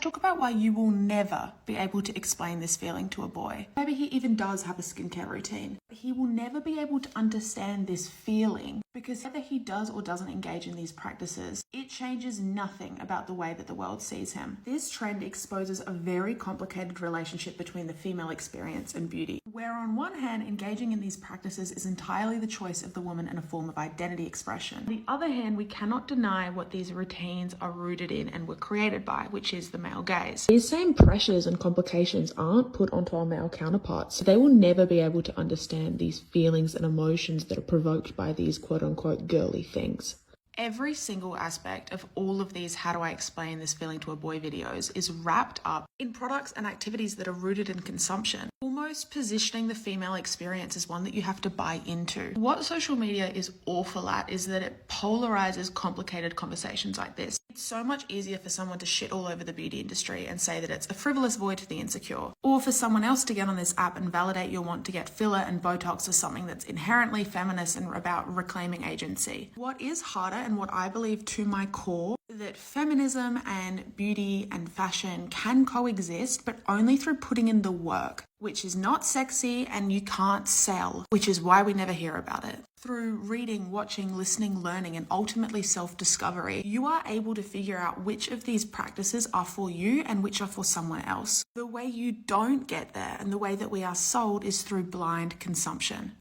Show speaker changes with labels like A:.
A: talk about why you will never be able to explain this feeling to a boy. Maybe he even does have a skincare routine. He will never be able to understand this feeling because whether he does or doesn't engage in these practices, it changes nothing about the way that the world sees him. This trend exposes a very complicated relationship between the female experience and beauty, where on one hand, engaging in these practices is entirely the choice of the woman and a form of identity expression. On the other hand, we cannot deny what these routines are rooted in and were created by, which is the male gaze. These same pressures and complications aren't put onto our male counterparts, so they will never be able to understand these feelings and emotions that are provoked by these quote-unquote girly things. Every single aspect of all of these how do I explain this feeling to a boy videos is wrapped up in products and activities that are rooted in consumption, almost positioning the female experience as one that you have to buy into. What social media is awful at is that it polarizes complicated conversations like this. It's so much easier for someone to shit all over the beauty industry and say that it's a frivolous void to the insecure, or for someone else to get on this app and validate your want to get filler and Botox as something that's inherently feminist and about reclaiming agency. What is harder and what I believe to my core, that feminism and beauty and fashion can coexist, but only through putting in the work, which is not sexy and you can't sell, which is why we never hear about it. Through reading, watching, listening, learning, and ultimately self-discovery, you are able to figure out which of these practices are for you and which are for someone else. The way you don't get there and the way that we are sold is through blind consumption.